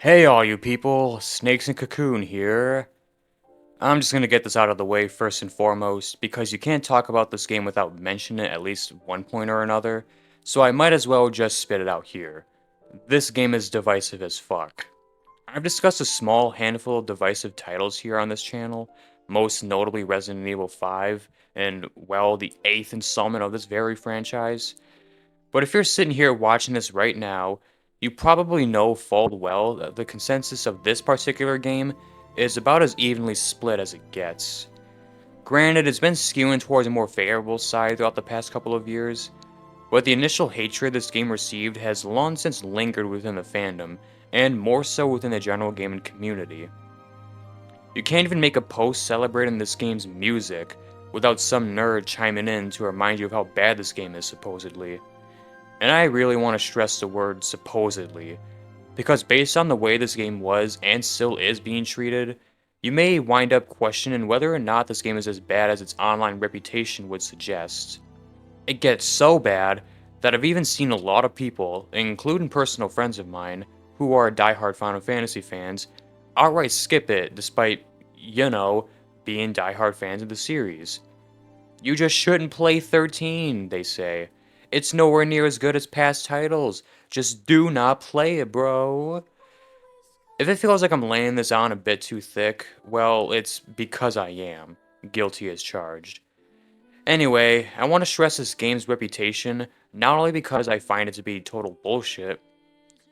Hey all you people, Snakes and Cocoon here. I'm just gonna get this out of the way first and foremost, because you can't talk about this game without mentioning it at least one point or another, so I might as well just spit it out here. This game is divisive as fuck. I've discussed a small handful of divisive titles here on this channel, most notably Resident Evil 5, and, well, the 8th installment of this very franchise. But if you're sitting here watching this right now, you probably know full well that the consensus of this particular game is about as evenly split as it gets. Granted, it's been skewing towards a more favorable side throughout the past couple of years, but the initial hatred this game received has long since lingered within the fandom, and more so within the general gaming community. You can't even make a post celebrating this game's music without some nerd chiming in to remind you of how bad this game is supposedly. And I really want to stress the word supposedly, because based on the way this game was and still is being treated, you may wind up questioning whether or not this game is as bad as its online reputation would suggest. It gets so bad that I've even seen a lot of people, including personal friends of mine, who are diehard Final Fantasy fans, outright skip it despite, being diehard fans of the series. You just shouldn't play 13, they say. It's nowhere near as good as past titles. Just do not play it, bro. If it feels like I'm laying this on a bit too thick, well, it's because I am. Guilty as charged. Anyway, I want to stress this game's reputation, not only because I find it to be total bullshit,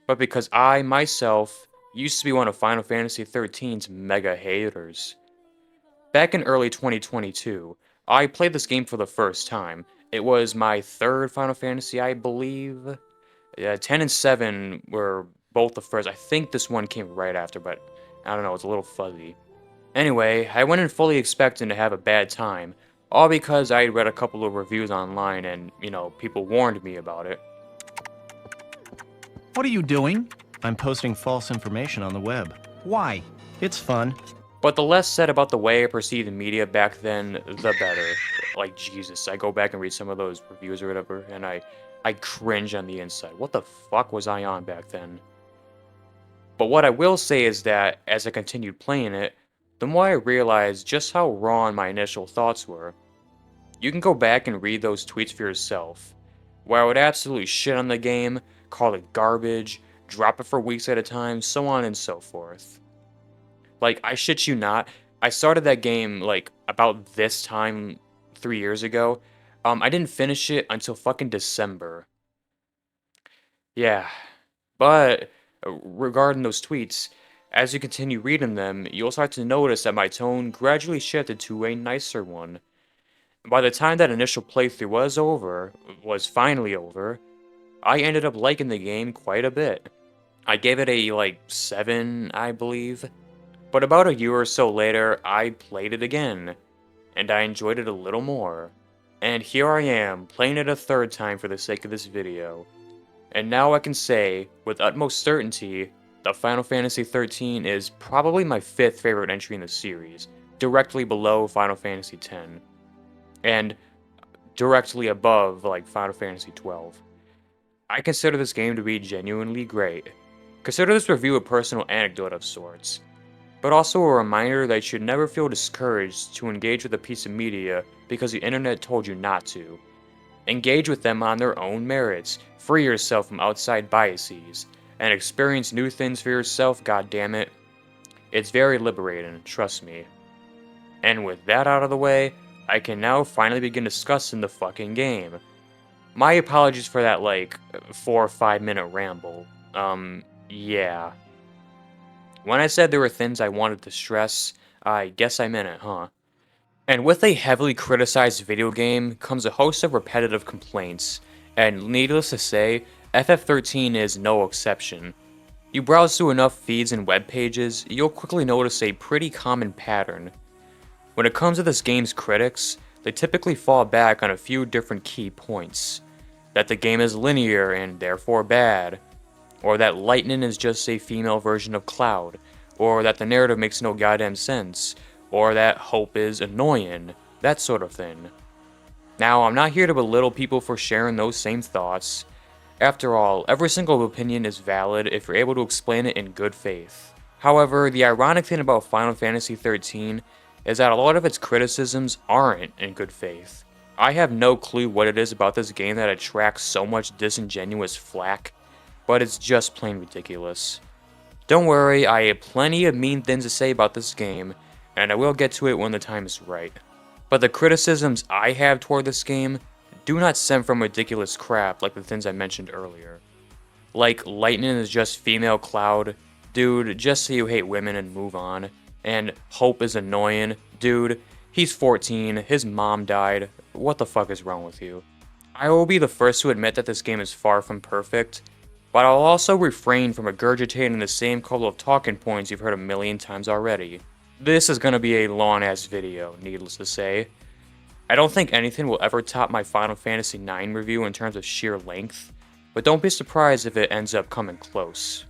but because I, myself, used to be one of Final Fantasy XIII's mega haters. Back in early 2022, I played this game for the first time. It was my third Final Fantasy, I believe. 10 and 7 were both the first. I think this one came right after, but I don't know, it's a little fuzzy. Anyway, I went in fully expecting to have a bad time, all because I had read a couple of reviews online and, people warned me about it. What are you doing? I'm posting false information on the web. Why? It's fun. But the less said about the way I perceived the media back then, the better. Like, Jesus, I go back and read some of those reviews or whatever, and I cringe on the inside. What the fuck was I on back then? But what I will say is that, as I continued playing it, the more I realized just how wrong my initial thoughts were. You can go back and read those tweets for yourself, where I would absolutely shit on the game, call it garbage, drop it for weeks at a time, so on and so forth. Like, I shit you not, I started that game, like, about this time 3 years ago. I didn't finish it until fucking December. Yeah. But, regarding those tweets, as you continue reading them, you'll start to notice that my tone gradually shifted to a nicer one. By the time that initial playthrough was finally over, I ended up liking the game quite a bit. I gave it a, 7, I believe. But about a year or so later, I played it again, and I enjoyed it a little more. And here I am, playing it a third time for the sake of this video. And now I can say, with utmost certainty, that Final Fantasy XIII is probably my 5th favorite entry in the series, directly below Final Fantasy X, and directly above, Final Fantasy XII. I consider this game to be genuinely great. Consider this review a personal anecdote of sorts, but also a reminder that you should never feel discouraged to engage with a piece of media because the internet told you not to. Engage with them on their own merits, free yourself from outside biases, and experience new things for yourself, goddammit. It's very liberating, trust me. And with that out of the way, I can now finally begin discussing the fucking game. My apologies for that, 4 or 5 minute ramble. Yeah. When I said there were things I wanted to stress, I guess I meant it, huh? And with a heavily criticized video game comes a host of repetitive complaints, and needless to say, FF13 is no exception. You browse through enough feeds and web pages, you'll quickly notice a pretty common pattern. When it comes to this game's critics, they typically fall back on a few different key points. That the game is linear and therefore bad, or that Lightning is just a female version of Cloud, or that the narrative makes no goddamn sense, or that Hope is annoying, that sort of thing. Now, I'm not here to belittle people for sharing those same thoughts. After all, every single opinion is valid if you're able to explain it in good faith. However, the ironic thing about Final Fantasy XIII is that a lot of its criticisms aren't in good faith. I have no clue what it is about this game that attracts so much disingenuous flack, but it's just plain ridiculous. Don't worry, I have plenty of mean things to say about this game, and I will get to it when the time is right. But the criticisms I have toward this game do not stem from ridiculous crap like the things I mentioned earlier. Like, Lightning is just female Cloud, dude, just say you hate women and move on. And Hope is annoying, dude, he's 14, his mom died, what the fuck is wrong with you? I will be the first to admit that this game is far from perfect, but I'll also refrain from regurgitating the same couple of talking points you've heard a million times already. This is gonna be a long-ass video, needless to say. I don't think anything will ever top my Final Fantasy IX review in terms of sheer length, but don't be surprised if it ends up coming close.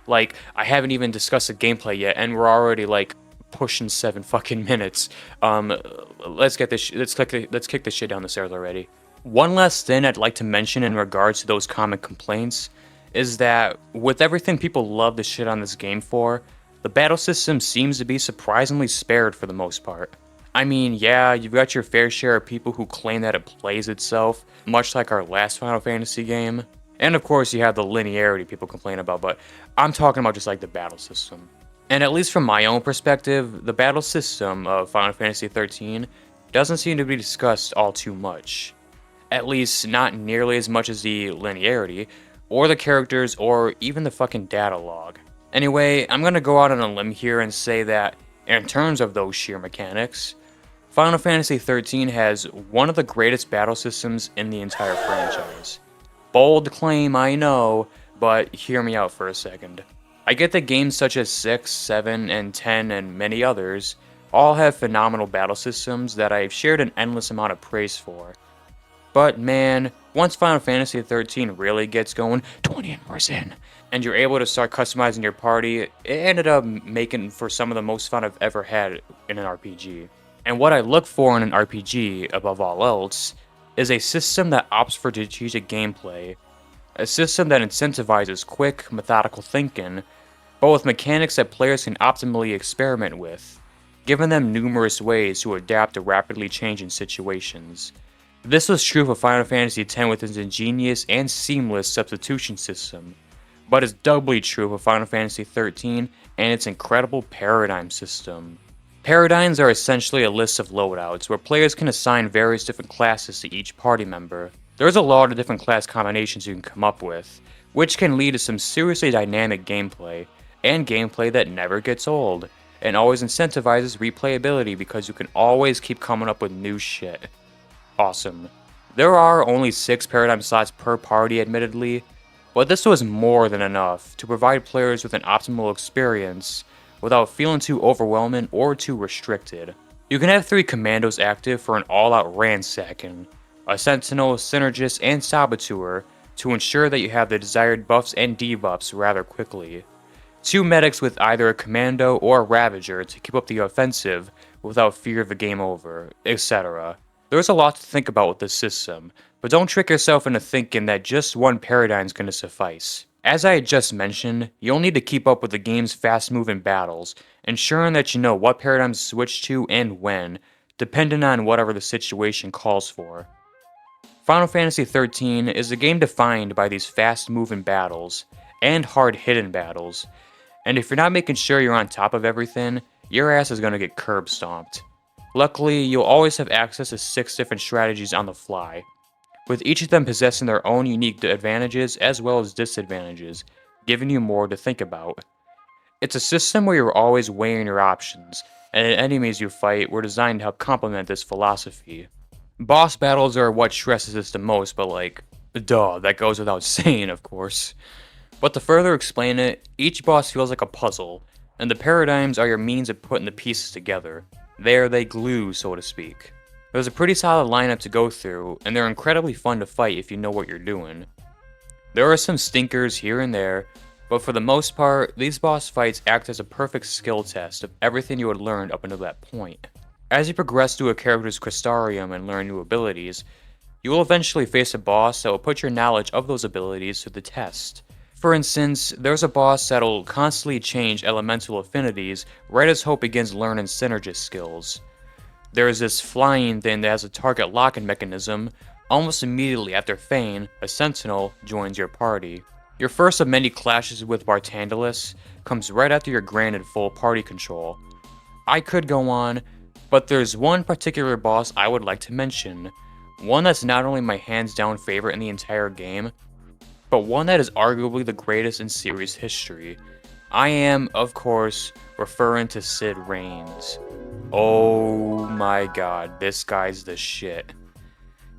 Like, I haven't even discussed the gameplay yet, and we're already, like, pushing 7 fucking minutes. Let's kick this shit down the stairs already. One last thing I'd like to mention in regards to those common complaints is that with everything people love to shit on this game for, the battle system seems to be surprisingly spared for the most part. I mean, yeah, you've got your fair share of people who claim that it plays itself, much like our last Final Fantasy game. And of course you have the linearity people complain about, but I'm talking about just like the battle system. And at least from my own perspective, the battle system of Final Fantasy XIII doesn't seem to be discussed all too much. At least not nearly as much as the linearity, or the characters, or even the fucking data log. Anyway, I'm gonna go out on a limb here and say that, in terms of those sheer mechanics, Final Fantasy XIII has one of the greatest battle systems in the entire franchise. Bold claim, I know, but hear me out for a second. I get that games such as 6, 7, and 10, and many others all have phenomenal battle systems that I've shared an endless amount of praise for. But man, once Final Fantasy XIII really gets going, 20 hours in, and you're able to start customizing your party, it ended up making for some of the most fun I've ever had in an RPG. And what I look for in an RPG, above all else, is a system that opts for strategic gameplay, a system that incentivizes quick, methodical thinking, but with mechanics that players can optimally experiment with, giving them numerous ways to adapt to rapidly changing situations. This was true for Final Fantasy X with its ingenious and seamless substitution system, but is doubly true for Final Fantasy XIII and its incredible paradigm system. Paradigms are essentially a list of loadouts where players can assign various different classes to each party member. There's a lot of different class combinations you can come up with, which can lead to some seriously dynamic gameplay, and gameplay that never gets old, and always incentivizes replayability because you can always keep coming up with new shit. Awesome. There are only 6 paradigm slots per party admittedly, but this was more than enough to provide players with an optimal experience without feeling too overwhelming or too restricted. You can have 3 commandos active for an all-out ransacking, a sentinel, synergist, and saboteur to ensure that you have the desired buffs and debuffs rather quickly. 2 medics with either a commando or a ravager to keep up the offensive without fear of a game over, etc. There's a lot to think about with this system, but don't trick yourself into thinking that just one paradigm is going to suffice. As I had just mentioned, you'll need to keep up with the game's fast-moving battles, ensuring that you know what paradigms to switch to and when, depending on whatever the situation calls for. Final Fantasy XIII is a game defined by these fast-moving battles, and hard-hitting battles, and if you're not making sure you're on top of everything, your ass is going to get curb stomped. Luckily, you'll always have access to 6 different strategies on the fly, with each of them possessing their own unique advantages as well as disadvantages, giving you more to think about. It's a system where you're always weighing your options, and the enemies you fight were designed to help complement this philosophy. Boss battles are what stresses this the most, but like, duh, that goes without saying, of course. But to further explain it, each boss feels like a puzzle, and the paradigms are your means of putting the pieces together. There they glue, so to speak. There's a pretty solid lineup to go through, and they're incredibly fun to fight if you know what you're doing. There are some stinkers here and there, but for the most part, these boss fights act as a perfect skill test of everything you had learned up until that point. As you progress through a character's crystarium and learn new abilities, You will eventually face a boss that will put your knowledge of those abilities to the test. For instance, there's a boss that'll constantly change elemental affinities right as Hope begins learning synergist skills. There's this flying thing that has a target locking mechanism. Almost immediately after Fane, a sentinel joins your party. Your first of many clashes with Bartandalus comes right after you're granted full party control. I could go on, but there's one particular boss I would like to mention. One that's not only my hands down favorite in the entire game, but one that is arguably the greatest in series history. I am, of course, referring to Cid Raines. Oh my god, this guy's the shit.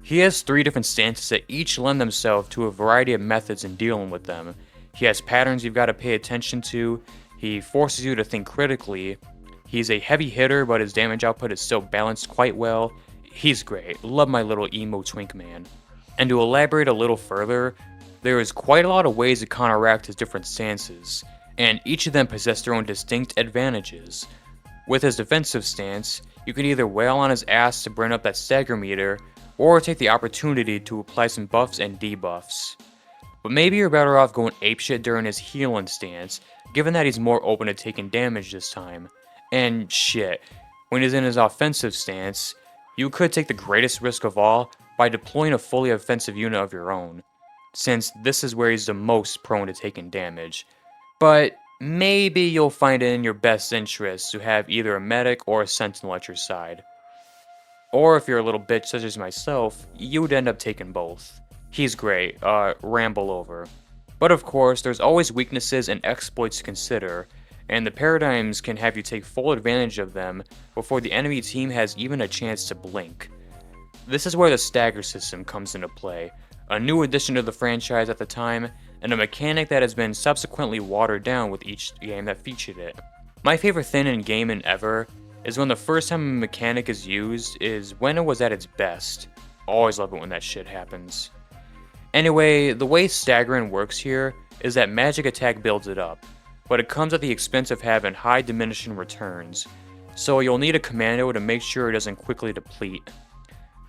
He has 3 different stances that each lend themselves to a variety of methods in dealing with them. He has patterns you've got to pay attention to, he forces you to think critically, he's a heavy hitter but his damage output is still balanced quite well. He's great, love my little emo twink man. And to elaborate a little further, there is quite a lot of ways to counteract his different stances, and each of them possess their own distinct advantages. With his defensive stance, you can either wail on his ass to burn up that stagger meter, or take the opportunity to apply some buffs and debuffs. But maybe you're better off going apeshit during his healing stance, given that he's more open to taking damage this time. And shit, when he's in his offensive stance, you could take the greatest risk of all by deploying a fully offensive unit of your own, since this is where he's the most prone to taking damage. But maybe you'll find it in your best interest to have either a medic or a sentinel at your side. Or if you're a little bitch such as myself, you would end up taking both. He's great, ramble over. But of course, there's always weaknesses and exploits to consider, and the paradigms can have you take full advantage of them before the enemy team has even a chance to blink. This is where the stagger system comes into play, a new addition to the franchise at the time, and a mechanic that has been subsequently watered down with each game that featured it. My favorite thing in gaming ever is when the first time a mechanic is used is when it was at its best. Always love it when that shit happens. Anyway, the way staggering works here is that magic attack builds it up, but it comes at the expense of having high diminishing returns, so you'll need a commando to make sure it doesn't quickly deplete.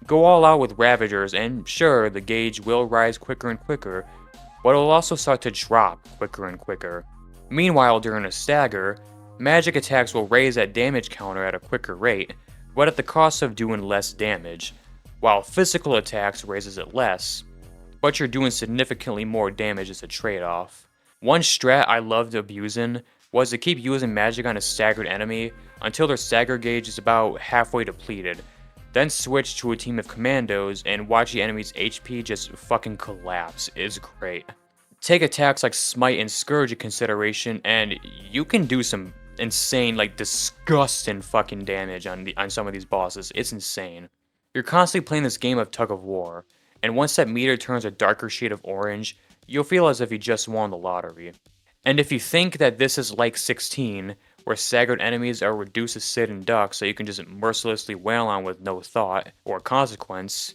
Go all out with Ravagers and sure, the gauge will rise quicker and quicker, but it'll also start to drop quicker and quicker. Meanwhile, during a stagger, magic attacks will raise that damage counter at a quicker rate, but at the cost of doing less damage, while physical attacks raises it less, but you're doing significantly more damage as a trade-off. One strat I loved abusing was to keep using magic on a staggered enemy until their stagger gauge is about halfway depleted, then switch to a team of commandos and watch the enemy's HP just fucking collapse. It's great. Take attacks like Smite and Scourge into consideration and you can do some insane, like disgusting fucking damage on some of these bosses. It's insane. You're constantly playing this game of tug of war, and once that meter turns a darker shade of orange, you'll feel as if you just won the lottery. And if you think that this is like 16, where staggered enemies are reduced to sit and duck so you can just mercilessly wail on with no thought or consequence,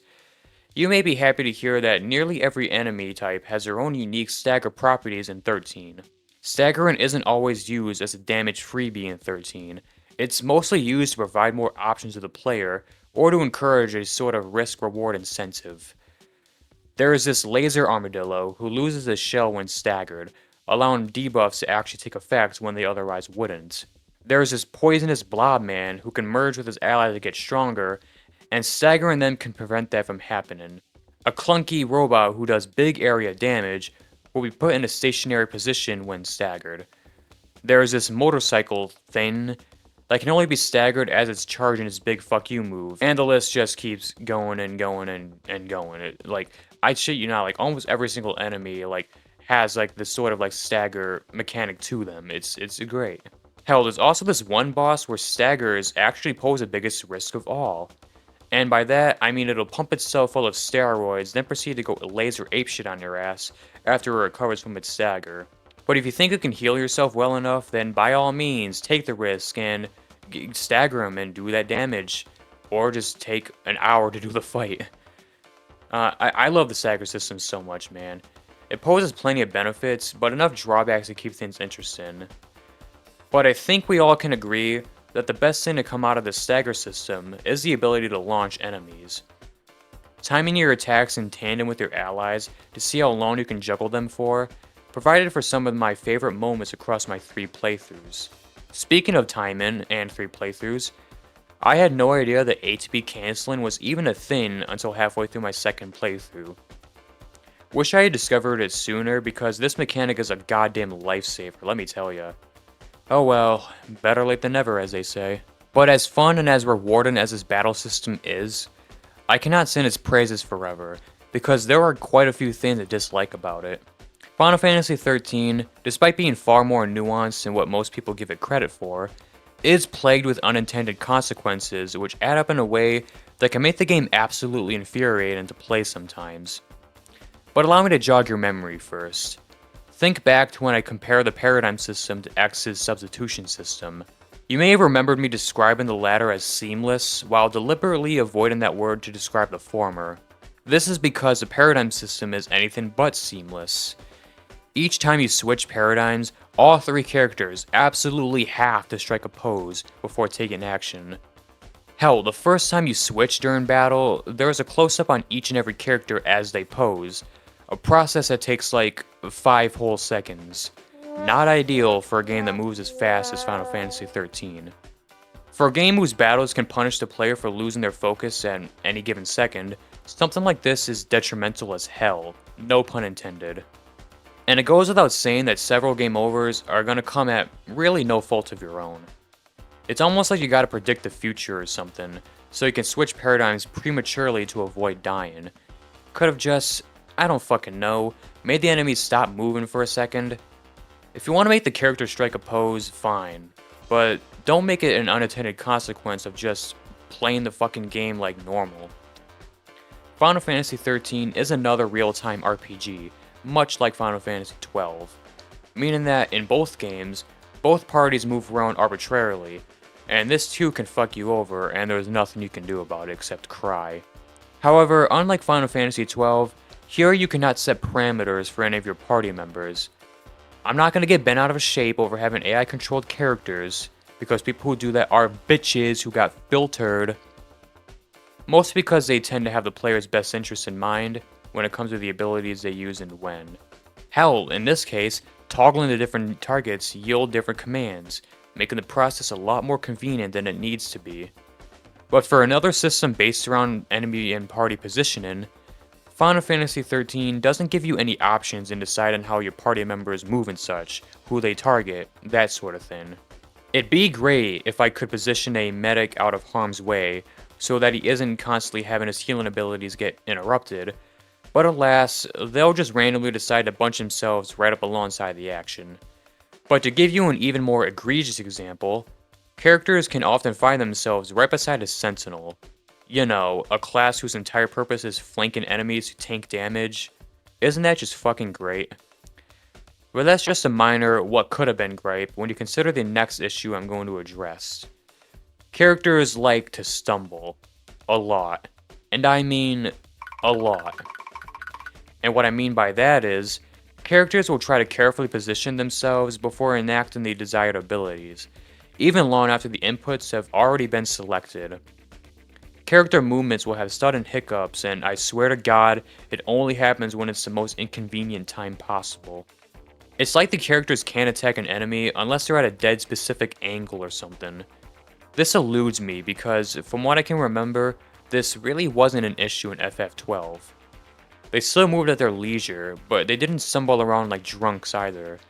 you may be happy to hear that nearly every enemy type has their own unique stagger properties in 13. Staggering isn't always used as a damage freebie in 13, it's mostly used to provide more options to the player or to encourage a sort of risk-reward incentive. There is this laser armadillo who loses his shell when staggered, allowing debuffs to actually take effect when they otherwise wouldn't. There is this poisonous blob man who can merge with his ally to get stronger, and staggering them can prevent that from happening. A clunky robot who does big area damage will be put in a stationary position when staggered. There is this motorcycle thing that can only be staggered as it's charging its big fuck you move, and the list just keeps going and going and going. I shit you not, like almost every single enemy has like this sort of like stagger mechanic to them. It's great. Hell, there's also this one boss where staggers actually pose the biggest risk of all. And by that, I mean it'll pump itself full of steroids, then proceed to go laser apeshit on your ass after it recovers from its stagger. But if you think you can heal yourself well enough, then by all means, take the risk and stagger him and do that damage. Or just take an hour to do the fight. I love the stagger system so much, man. It poses plenty of benefits, but enough drawbacks to keep things interesting. But I think we all can agree that the best thing to come out of the stagger system is the ability to launch enemies. timing your attacks in tandem with your allies to see how long you can juggle them for, provided for some of my favorite moments across my 3 playthroughs. Speaking of timing and 3 playthroughs, I had no idea that ATB canceling was even a thing until halfway through my 2nd playthrough. Wish I had discovered it sooner because this mechanic is a goddamn lifesaver, let me tell ya. Oh well, better late than never as they say. But as fun and as rewarding as this battle system is, I cannot sing its praises forever, because there are quite a few things I dislike about it. Final Fantasy XIII, despite being far more nuanced than what most people give it credit for, is plagued with unintended consequences which add up in a way that can make the game absolutely infuriating to play sometimes. But allow me to jog your memory first. Think back to when I compared the paradigm system to X's substitution system. You may have remembered me describing the latter as seamless, while deliberately avoiding that word to describe the former. This is because the paradigm system is anything but seamless. Each time you switch paradigms, all 3 characters absolutely have to strike a pose before taking action. Hell, the first time you switch during battle, there is a close-up on each and every character as they pose, a process that takes like 5 whole seconds. Not ideal for a game that moves as fast as Final Fantasy XIII. For a game whose battles can punish the player for losing their focus at any given second, something like this is detrimental as hell, no pun intended. And it goes without saying that several game overs are gonna come at really no fault of your own. It's almost like you gotta predict the future or something, so you can switch paradigms prematurely to avoid dying. Could have just, I don't fucking know, made the enemies stop moving for a second. If you want to make the character strike a pose, fine, but don't make it an unintended consequence of just playing the fucking game like normal. Final Fantasy XIII is another real-time RPG, much like Final Fantasy XII, meaning that in both games, both parties move around arbitrarily, and this too can fuck you over and there's nothing you can do about it except cry. However, unlike Final Fantasy XII, here you cannot set parameters for any of your party members. I'm not gonna get bent out of shape over having AI controlled characters, because people who do that are bitches who got filtered. Mostly because they tend to have the player's best interest in mind when it comes to the abilities they use and when. Hell, in this case, toggling the different targets yield different commands, making the process a lot more convenient than it needs to be. But for another system based around enemy and party positioning, Final Fantasy XIII doesn't give you any options in deciding how your party members move and such, who they target, that sort of thing. It'd be great if I could position a medic out of harm's way, so that he isn't constantly having his healing abilities get interrupted, but alas, they'll just randomly decide to bunch themselves right up alongside the action. But to give you an even more egregious example, characters can often find themselves right beside a sentinel. You know, a class whose entire purpose is flanking enemies to tank damage. Isn't that just fucking great? But that's just a minor what could have been gripe when you consider the next issue I'm going to address. Characters like to stumble. A lot. And I mean, a lot. And what I mean by that is, characters will try to carefully position themselves before enacting the desired abilities, even long after the inputs have already been selected. Character movements will have sudden hiccups, and I swear to God, it only happens when it's the most inconvenient time possible. It's like the characters can't attack an enemy unless they're at a dead specific angle or something. This eludes me because, from what I can remember, this really wasn't an issue in FF12. They still moved at their leisure, but they didn't stumble around like drunks either.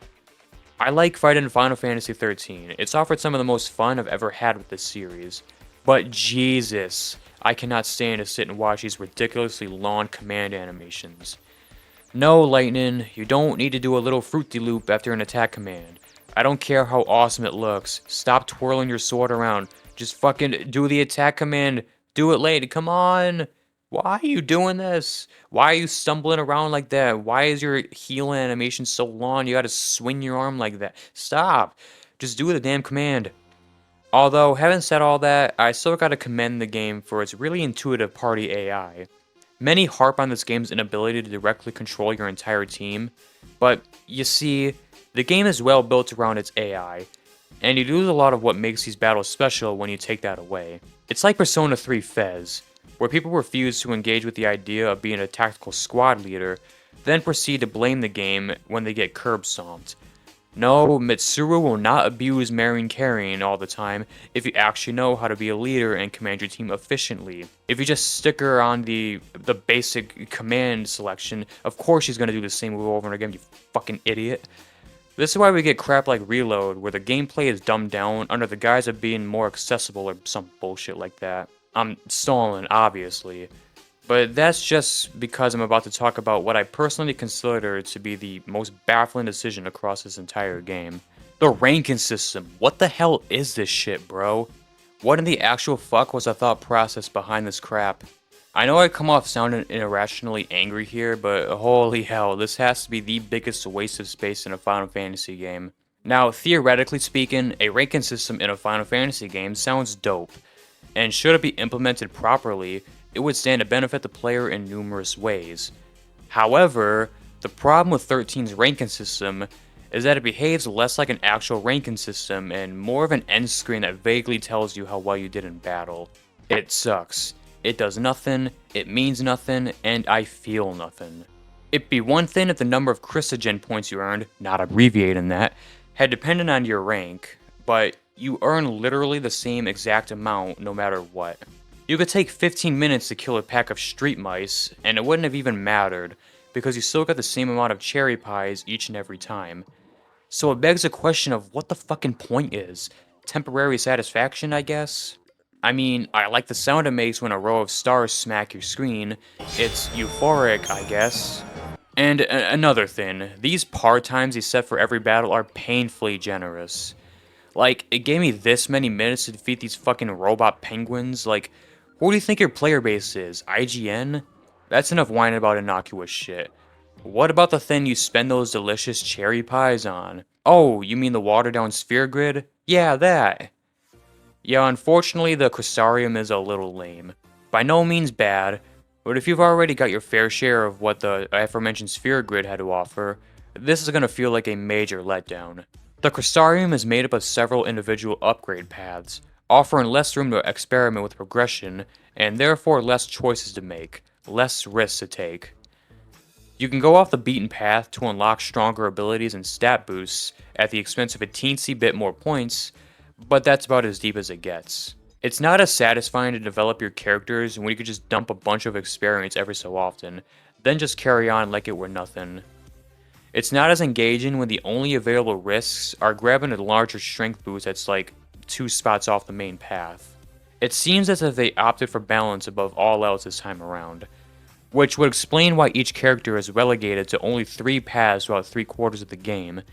I like fighting Final Fantasy XIII, it's offered some of the most fun I've ever had with this series. But Jesus, I cannot stand to sit and watch these ridiculously long command animations. No, Lightning, you don't need to do a little fruity-loop after an attack command. I don't care how awesome it looks. Stop twirling your sword around. Just fucking do the attack command. Do it late. Come on. Why are you doing this? Why are you stumbling around like that? Why is your healing animation so long? You gotta swing your arm like that. Stop. Just do the damn command. Although, having said all that, I still gotta commend the game for its really intuitive party AI. Many harp on this game's inability to directly control your entire team, but you see, the game is well built around its AI, and you lose a lot of what makes these battles special when you take that away. It's like Persona 3 Fez. where people refuse to engage with the idea of being a tactical squad leader, then proceed to blame the game when they get curb-stomped. No, Mitsuru will not abuse marrying carrying all the time if you actually know how to be a leader and command your team efficiently. If you just stick her on the basic command selection, of course she's going to do the same move over and again, you fucking idiot. This is why we get crap like Reload, where the gameplay is dumbed down under the guise of being more accessible or some bullshit like that. I'm stalling, obviously. But that's just because I'm about to talk about what I personally consider to be the most baffling decision across this entire game. The ranking system. What the hell is this shit, bro? What in the actual fuck was the thought process behind this crap? I know I come off sounding irrationally angry here, but holy hell, this has to be the biggest waste of space in a Final Fantasy game. Now, theoretically speaking, a ranking system in a Final Fantasy game sounds dope, and should it be implemented properly, it would stand to benefit the player in numerous ways. However, the problem with 13's ranking system is that it behaves less like an actual ranking system and more of an end screen that vaguely tells you how well you did in battle. It sucks. It does nothing, it means nothing, and I feel nothing. It'd be one thing if the number of Chrysogen points you earned, not abbreviating that, had depended on your rank, but you earn literally the same exact amount no matter what. You could take 15 minutes to kill a pack of street mice, and it wouldn't have even mattered, because you still got the same amount of cherry pies each and every time. So it begs a question of what the fucking point is. Temporary satisfaction, I guess? I mean, I like the sound it makes when a row of stars smack your screen. It's euphoric, I guess. And another thing, these par times you set for every battle are painfully generous. Like, it gave me this many minutes to defeat these fucking robot penguins, like, who do you think your player base is? IGN? That's enough whining about Innocuous shit. What about the thing you spend those delicious cherry pies on? Oh, you mean the watered down sphere grid? Yeah, that. Yeah, unfortunately the Crystarium is a little lame. By no means bad, but if you've already got your fair share of what the aforementioned sphere grid had to offer, this is gonna feel like a major letdown. The Crystarium is made up of several individual upgrade paths, offering less room to experiment with progression, and therefore less choices to make, less risks to take. You can go off the beaten path to unlock stronger abilities and stat boosts at the expense of a teensy bit more points, but that's about as deep as it gets. It's not as satisfying to develop your characters when you could just dump a bunch of experience every so often, then just carry on like it were nothing. It's not as engaging when the only available risks are grabbing a larger strength boost that's like 2 spots off the main path. It seems as if they opted for balance above all else this time around, which would explain why each character is relegated to only 3 paths throughout 3/4 of the game,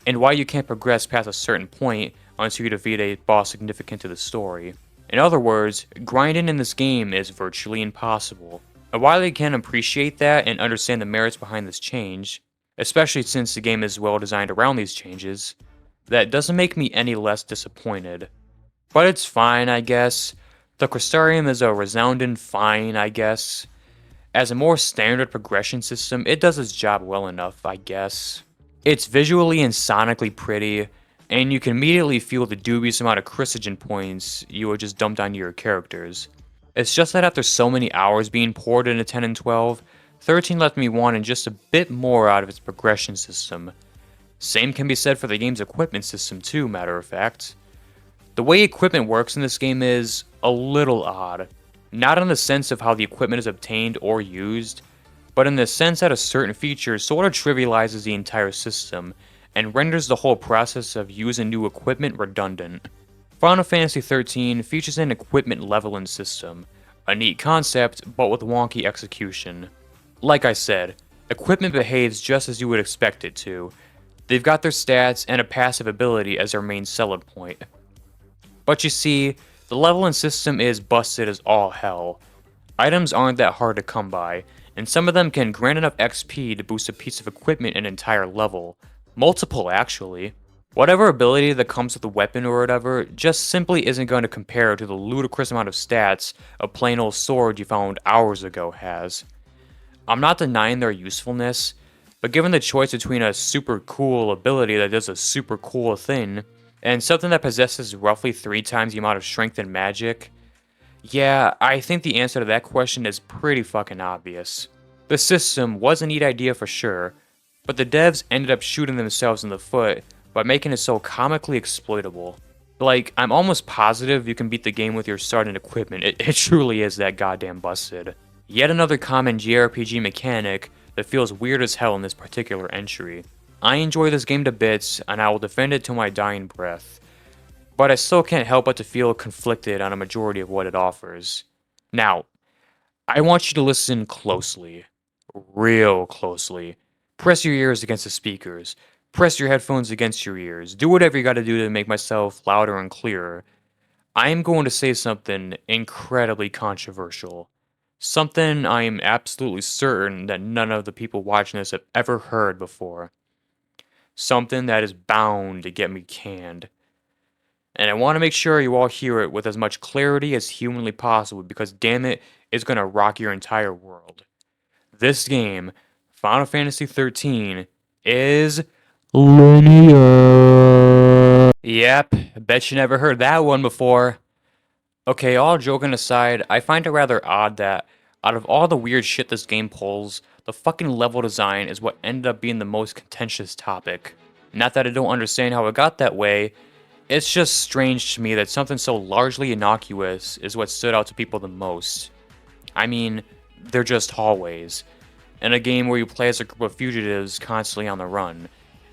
and why you can't progress past a certain point until you defeat a boss significant to the story. In other words, grinding in this game is virtually impossible. And while I can appreciate that and understand the merits behind this change, especially since the game is well designed around these changes, that doesn't make me any less disappointed. But it's fine, I guess. The Crystarium is a resounding fine, I guess. As a more standard progression system, it does its job well enough, I guess. It's visually and sonically pretty, and you can immediately feel the dubious amount of Chrysogen points you were just dumped onto your characters. It's just that after so many hours being poured into 10 and 12, 13 left me wanting just a bit more out of its progression system. Same can be said for the game's equipment system too, matter of fact. The way equipment works in this game is a little odd. Not in the sense of how the equipment is obtained or used, but in the sense that a certain feature sort of trivializes the entire system, and renders the whole process of using new equipment redundant. Final Fantasy XIII features an equipment leveling system, a neat concept, but with wonky execution. Like I said, equipment behaves just as you would expect it to. They've got their stats and a passive ability as their main selling point. But you see, the leveling system is busted as all hell. Items aren't that hard to come by, and some of them can grant enough XP to boost a piece of equipment an entire level. Multiple, actually. Whatever ability that comes with a weapon or whatever just simply isn't going to compare to the ludicrous amount of stats a plain old sword you found hours ago has. I'm not denying their usefulness, but given the choice between a super cool ability that does a super cool thing, and something that possesses roughly 3 times the amount of strength and magic, Yeah, I think the answer to that question is pretty fucking obvious. The system was a neat idea for sure, but the devs ended up shooting themselves in the foot by making it so comically exploitable. Like, I'm almost positive you can beat the game with your starting equipment. It truly is that goddamn busted. Yet another common JRPG mechanic that feels weird as hell in this particular entry. I enjoy this game to bits, and I will defend it to my dying breath, but I still can't help but to feel conflicted on a majority of what it offers. Now, I want you to listen closely. Real closely. Press your ears against the speakers. Press your headphones against your ears. Do whatever you gotta do to make myself louder and clearer. I am going to say something incredibly controversial. Something I am absolutely certain that none of the people watching this have ever heard before. Something that is bound to get me canned. And I want to make sure you all hear it with as much clarity as humanly possible because damn it, it's going to rock your entire world. This game, Final Fantasy XIII, is linear. Yep, bet you never heard that one before. Okay, all joking aside, I find it rather odd that out of all the weird shit this game pulls, the fucking level design is what ended up being the most contentious topic. Not that I don't understand how it got that way, it's just strange to me that something so largely innocuous is what stood out to people the most. I mean, they're just hallways. In a game where you play as a group of fugitives constantly on the run,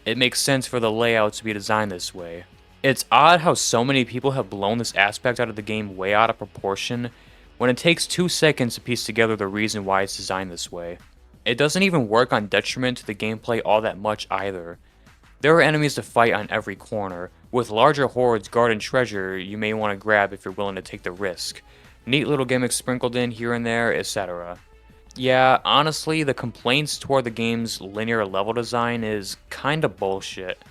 it makes sense for the layout to be designed this way. It's odd how so many people have blown this aspect out of the game way out of proportion when it takes 2 seconds to piece together the reason why it's designed this way. It doesn't even work on detriment to the gameplay all that much either. There are enemies to fight on every corner, with larger hordes guarding treasure you may want to grab if you're willing to take the risk. Neat little gimmicks sprinkled in here and there, etc. Yeah, honestly, the complaints toward the game's linear level design is kinda bullshit.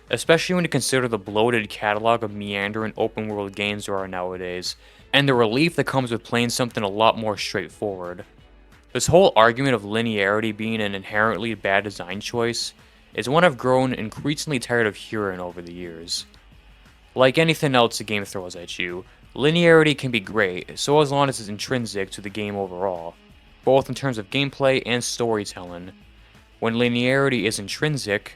Especially when you consider the bloated catalog of meandering open world games there are nowadays, and the relief that comes with playing something a lot more straightforward. This whole argument of linearity being an inherently bad design choice is one I've grown increasingly tired of hearing over the years. Like anything else the game throws at you, linearity can be great, so as long as it's intrinsic to the game overall, both in terms of gameplay and storytelling. When linearity is intrinsic,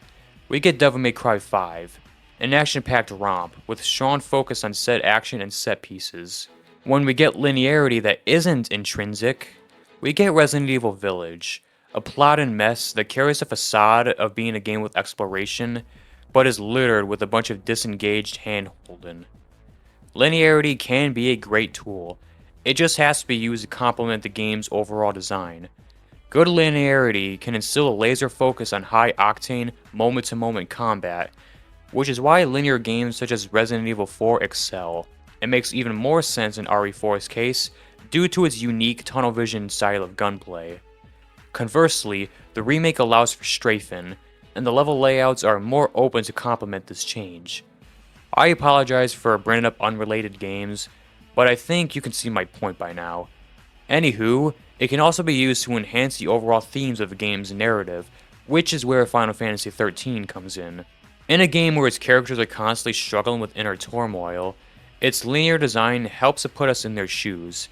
we get Devil May Cry 5, an action-packed romp with strong focus on set action and set pieces. When we get linearity that isn't intrinsic, we get Resident Evil Village, a plot and mess that carries a facade of being a game with exploration, but is littered with a bunch of disengaged hand-holding. Linearity can be a great tool, it just has to be used to complement the game's overall design. Good linearity can instill a laser focus on high-octane, moment-to-moment combat, which is why linear games such as Resident Evil 4 excel. It makes even more sense in RE4's case, due to its unique tunnel vision style of gunplay. Conversely, the remake allows for strafing, and the level layouts are more open to complement this change. I apologize for bringing up unrelated games, but I think you can see my point by now. Anywho, it can also be used to enhance the overall themes of the game's narrative, which is where Final Fantasy XIII comes in. In a game where its characters are constantly struggling with inner turmoil, its linear design helps to put us in their shoes.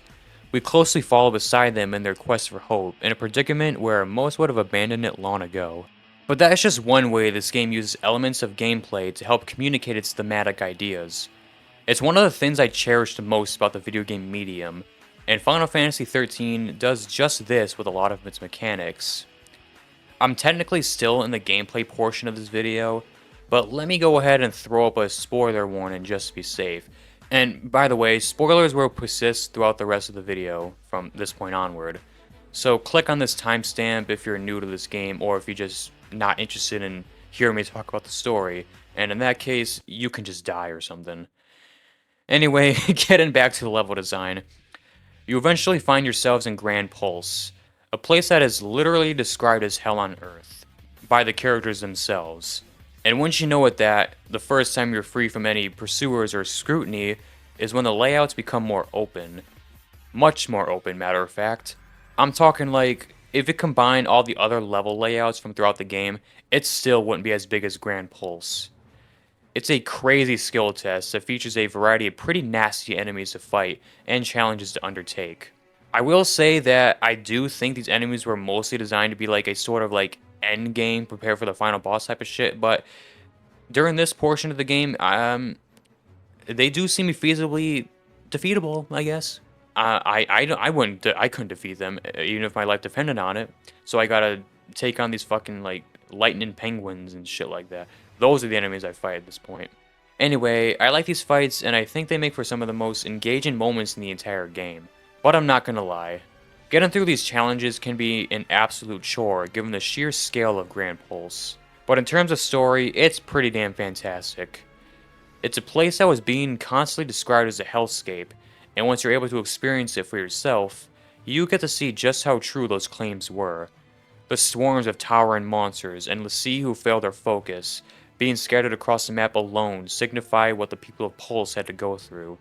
We closely follow beside them in their quest for hope, in a predicament where most would have abandoned it long ago. But that's just one way this game uses elements of gameplay to help communicate its thematic ideas. It's one of the things I cherish the most about the video game medium, and Final Fantasy XIII does just this with a lot of its mechanics. I'm technically still in the gameplay portion of this video, but let me go ahead and throw up a spoiler warning just to be safe. And by the way, spoilers will persist throughout the rest of the video from this point onward. So click on this timestamp if you're new to this game or if you're just not interested in hearing me talk about the story, and in that case, you can just die or something. Anyway, getting back to the level design, you eventually find yourselves in Grand Pulse, a place that is literally described as hell on earth by the characters themselves. And once you know it that, the first time you're free from any pursuers or scrutiny is when the layouts become more open. Much more open, matter of fact. I'm talking like, if it combined all the other level layouts from throughout the game, it still wouldn't be as big as Grand Pulse. It's a crazy skill test that features a variety of pretty nasty enemies to fight and challenges to undertake. I will say that I do think these enemies were mostly designed to be like a sort of like end game, prepare for the final boss type of shit, but during this portion of the game, they do seem feasibly defeatable, I guess. I wouldn't, I couldn't defeat them, even if my life depended on it. So I gotta take on these fucking, like, lightning penguins and shit like that. Those are the enemies I fight at this point. Anyway, I like these fights, and I think they make for some of the most engaging moments in the entire game. But I'm not gonna lie. Getting through these challenges can be an absolute chore, given the sheer scale of Grand Pulse. But in terms of story, it's pretty damn fantastic. It's a place that was being constantly described as a hellscape, and once you're able to experience it for yourself, you get to see just how true those claims were. The swarms of towering monsters and Lassie who failed their focus, being scattered across the map alone, signify what the people of Pulse had to go through.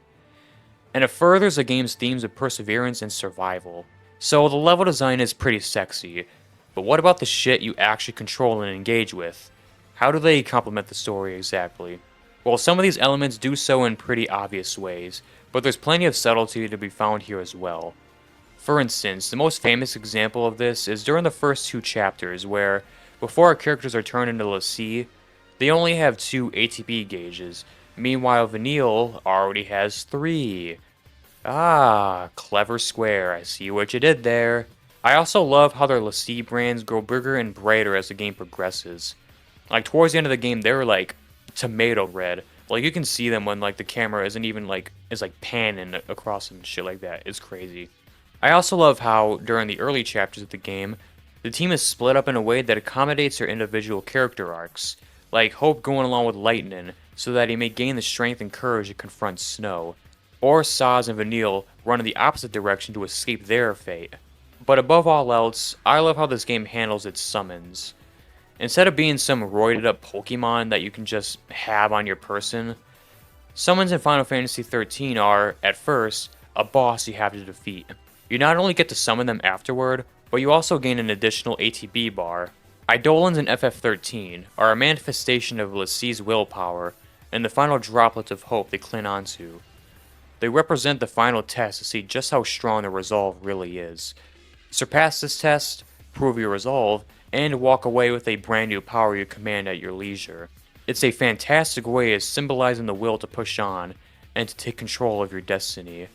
And it furthers the game's themes of perseverance and survival. So the level design is pretty sexy, but what about the shit you actually control and engage with? How do they complement the story exactly? Well, some of these elements do so in pretty obvious ways, but there's plenty of subtlety to be found here as well. For instance, the most famous example of this is during the first two chapters where, before our characters are turned into Lassie, they only have 2 ATB gauges, meanwhile Vanille already has 3. Ah, clever square, I see what you did there. I also love how their Lassie brands grow bigger and brighter as the game progresses. Like, towards the end of the game, they're like tomato red. Like, you can see them when like the camera isn't even like, is like panning across them and shit like that. It's crazy. I also love how, during the early chapters of the game, the team is split up in a way that accommodates their individual character arcs, like Hope going along with Lightning so that he may gain the strength and courage to confront Snow, or Sazh and Vanille run in the opposite direction to escape their fate. But above all else, I love how this game handles its summons. Instead of being some roided up Pokemon that you can just have on your person, summons in Final Fantasy XIII are, at first, a boss you have to defeat. You not only get to summon them afterward, but you also gain an additional ATB bar. Eidolons in FF13 are a manifestation of Lassie's willpower and the final droplets of hope they cling onto. They represent the final test to see just how strong their resolve really is. Surpass this test, prove your resolve, and walk away with a brand new power you command at your leisure. It's a fantastic way of symbolizing the will to push on and to take control of your destiny.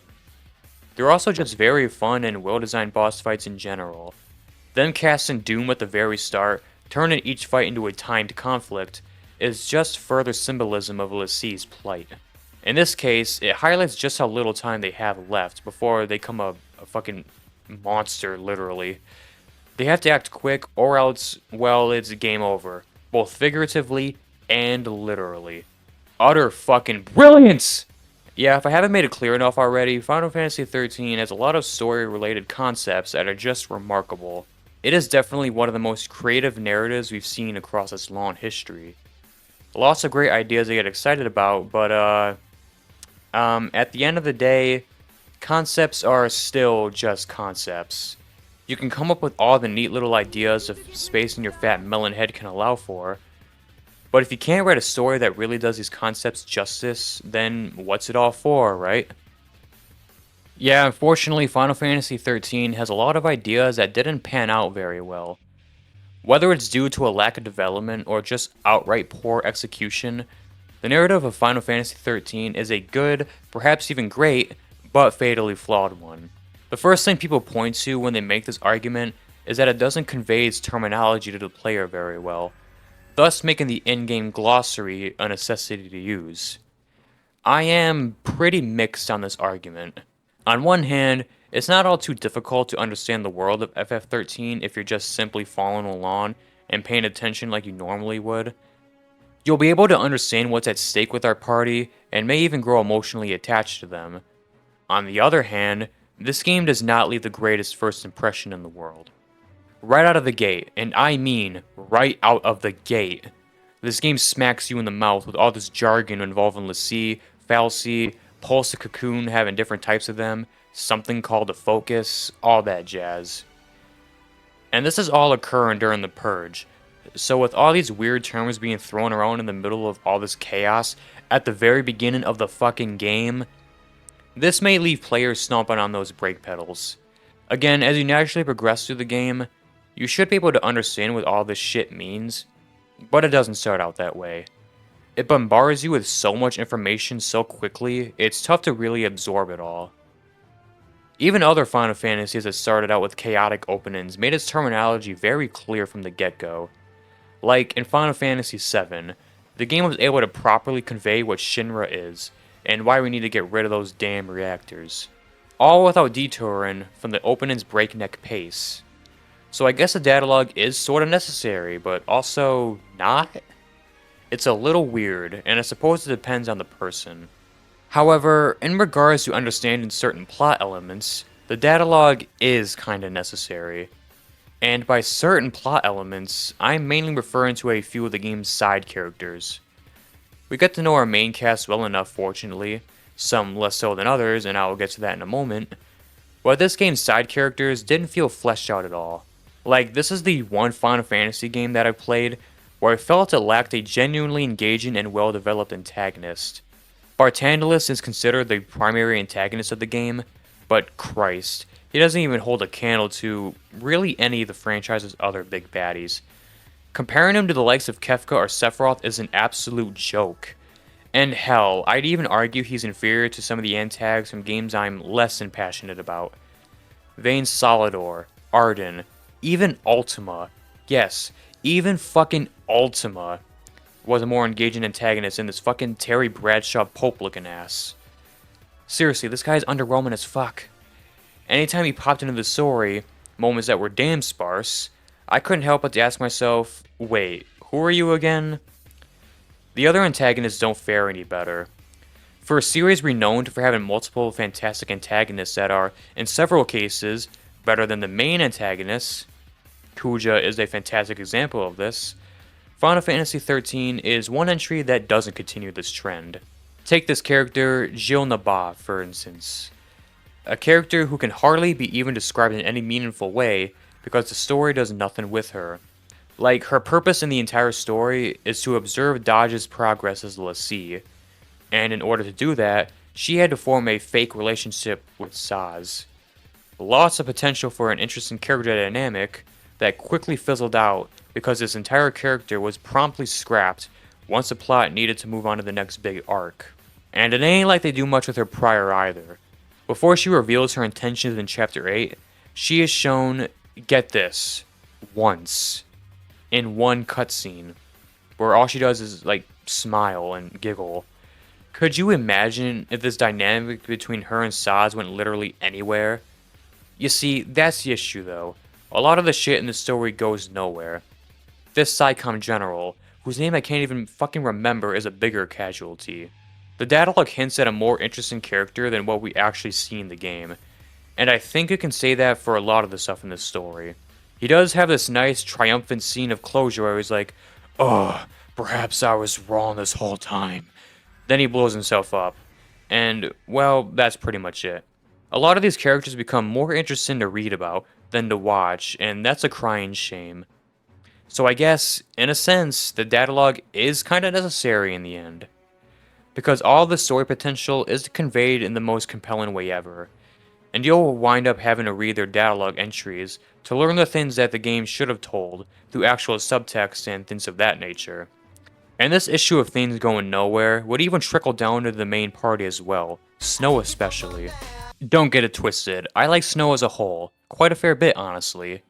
They're also just very fun and well-designed boss fights in general. Them casting Doom at the very start, turning each fight into a timed conflict, is just further symbolism of Lassie's plight. In this case, it highlights just how little time they have left before they become a fucking monster, literally. They have to act quick or else, well, it's game over, both figuratively and literally. Utter fucking brilliance! Yeah, if I haven't made it clear enough already, Final Fantasy XIII has a lot of story-related concepts that are just remarkable. It is definitely one of the most creative narratives we've seen across its long history. Lots of great ideas to get excited about, but at the end of the day, concepts are still just concepts. You can come up with all the neat little ideas of space in your fat melon head can allow for, but if you can't write a story that really does these concepts justice, then what's it all for, right? Yeah, unfortunately, Final Fantasy XIII has a lot of ideas that didn't pan out very well. Whether it's due to a lack of development or just outright poor execution, the narrative of Final Fantasy XIII is a good, perhaps even great, but fatally flawed one. The first thing people point to when they make this argument is that it doesn't convey its terminology to the player very well, thus making the in-game glossary a necessity to use. I am pretty mixed on this argument. On one hand, it's not all too difficult to understand the world of FF13 if you're just simply following along and paying attention like you normally would. You'll be able to understand what's at stake with our party and may even grow emotionally attached to them. On the other hand, this game does not leave the greatest first impression in the world. Right out of the gate, and I mean right out of the gate, this game smacks you in the mouth with all this jargon involving Lassie, Fal'Cie, Pulse the Cocoon having different types of them, something called a focus, all that jazz. And this is all occurring during the Purge, So with all these weird terms being thrown around in the middle of all this chaos at the very beginning of the fucking game, this may leave players stomping on those brake pedals. Again, as you naturally progress through the game, you should be able to understand what all this shit means, but it doesn't start out that way. It bombards you with so much information so quickly, it's tough to really absorb it all. Even other Final Fantasies that started out with chaotic openings made its terminology very clear from the get-go. Like in Final Fantasy VII, the game was able to properly convey what Shinra is, and why we need to get rid of those damn reactors. All without detouring from the opening's breakneck pace. So I guess a datalog is sorta necessary, but also not? It's a little weird, and I suppose it depends on the person. However, in regards to understanding certain plot elements, the datalog is kinda necessary. And by certain plot elements, I'm mainly referring to a few of the game's side characters. We get to know our main cast well enough, fortunately, some less so than others, and I will get to that in a moment, but this game's side characters didn't feel fleshed out at all. Like, this is the one Final Fantasy game that I played where I felt it lacked a genuinely engaging and well-developed antagonist. Bartandalus is considered the primary antagonist of the game, but Christ, he doesn't even hold a candle to really any of the franchise's other big baddies. Comparing him to the likes of Kefka or Sephiroth is an absolute joke. And hell, I'd even argue he's inferior to some of the antags from games I'm less than passionate about. Vayne Solidor, Arden, even Ultima. Yes, even fucking Ultima was a more engaging antagonist than this fucking Terry Bradshaw Pope looking ass. Seriously, this guy's underwhelming as fuck. Anytime he popped into the story, moments that were damn sparse, I couldn't help but to ask myself, wait, who are you again? The other antagonists don't fare any better. For a series renowned for having multiple fantastic antagonists that are, in several cases, better than the main antagonists, Kuja is a fantastic example of this, Final Fantasy XIII is one entry that doesn't continue this trend. Take this character, Gilles Nabat, for instance. A character who can hardly be even described in any meaningful way because the story does nothing with her. Like, her purpose in the entire story is to observe Dodge's progress as l'Cie, and in order to do that, she had to form a fake relationship with Sazh. Lots of potential for an interesting character dynamic that quickly fizzled out because this entire character was promptly scrapped once the plot needed to move on to the next big arc. And it ain't like they do much with her prior either. Before she reveals her intentions in Chapter 8, she is shown, get this, once, in one cutscene, where all she does is, like, smile and giggle. Could you imagine if this dynamic between her and Sazh went literally anywhere? You see, that's the issue though. A lot of the shit in the story goes nowhere. This SciComm general, whose name I can't even fucking remember, is a bigger casualty. The datalog hints at a more interesting character than what we actually see in the game, and I think you can say that for a lot of the stuff in this story. He does have this nice, triumphant scene of closure where he's like, "Oh, perhaps I was wrong this whole time." Then he blows himself up. And, well, that's pretty much it. A lot of these characters become more interesting to read about than to watch, and that's a crying shame. So I guess, in a sense, the datalog is kinda necessary in the end. Because all the story potential is conveyed in the most compelling way ever. And you'll wind up having to read their datalog entries to learn the things that the game should have told through actual subtext and things of that nature. And this issue of things going nowhere would even trickle down to the main party as well, Snow especially. Don't get it twisted, I like Snow as a whole, quite a fair bit honestly.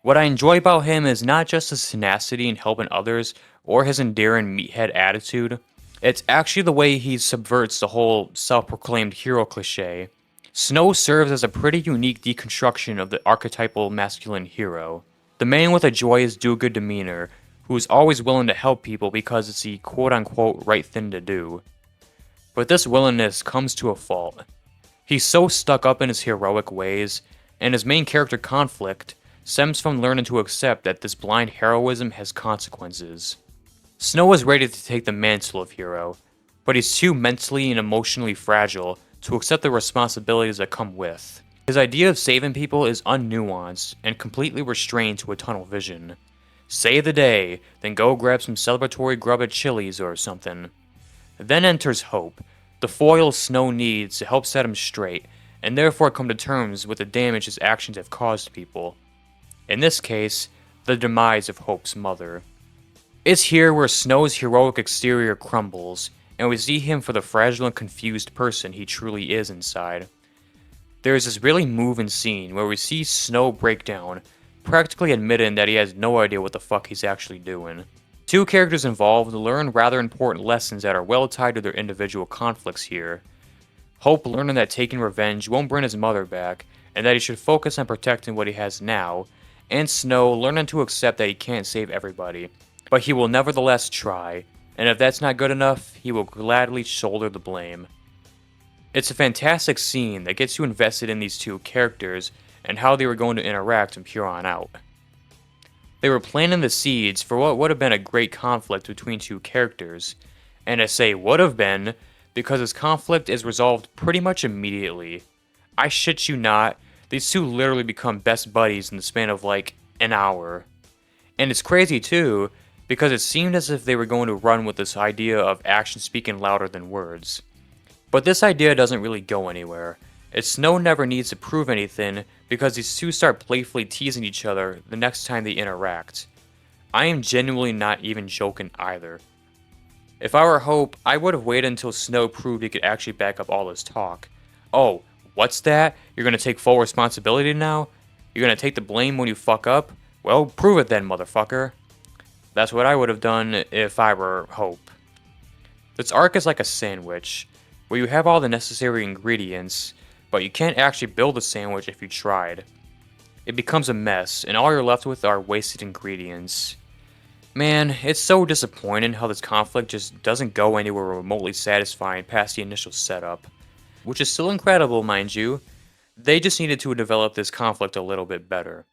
What I enjoy about him is not just his tenacity in helping others or his endearing meathead attitude, it's actually the way he subverts the whole self-proclaimed hero cliché. Snow serves as a pretty unique deconstruction of the archetypal masculine hero. The man with a joyous do-good demeanor, who's always willing to help people because it's the quote-unquote right thing to do. But this willingness comes to a fault. He's so stuck up in his heroic ways, and his main character conflict stems from learning to accept that this blind heroism has consequences. Snow is ready to take the mantle of hero, but he's too mentally and emotionally fragile to accept the responsibilities that come with. His idea of saving people is unnuanced and completely restrained to a tunnel vision. Save the day, then go grab some celebratory grub at Chili's or something. Then enters Hope, the foil Snow needs to help set him straight, and therefore come to terms with the damage his actions have caused people. In this case, the demise of Hope's mother. It's here where Snow's heroic exterior crumbles, and we see him for the fragile and confused person he truly is inside. There is this really moving scene where we see Snow break down, practically admitting that he has no idea what the fuck he's actually doing. Two characters involved learn rather important lessons that are well tied to their individual conflicts here. Hope learning that taking revenge won't bring his mother back, and that he should focus on protecting what he has now, and Snow learning to accept that he can't save everybody, but he will nevertheless try, and if that's not good enough, he will gladly shoulder the blame. It's a fantastic scene that gets you invested in these two characters and how they were going to interact from here on out. They were planting the seeds for what would have been a great conflict between two characters, and I say would have been because this conflict is resolved pretty much immediately. I shit you not, these two literally become best buddies in the span of like an hour. And it's crazy too, because it seemed as if they were going to run with this idea of action speaking louder than words. But this idea doesn't really go anywhere, as Snow never needs to prove anything because these two start playfully teasing each other the next time they interact. I am genuinely not even joking either. If I were Hope, I would have waited until Snow proved he could actually back up all his talk. Oh, what's that? You're gonna take full responsibility now? You're gonna take the blame when you fuck up? Well, prove it then, motherfucker. That's what I would have done if I were Hope. This arc is like a sandwich, where you have all the necessary ingredients, but you can't actually build a sandwich if you tried. It becomes a mess, and all you're left with are wasted ingredients. Man, it's so disappointing how this conflict just doesn't go anywhere remotely satisfying past the initial setup. Which is still incredible, mind you. They just needed to develop this conflict a little bit better.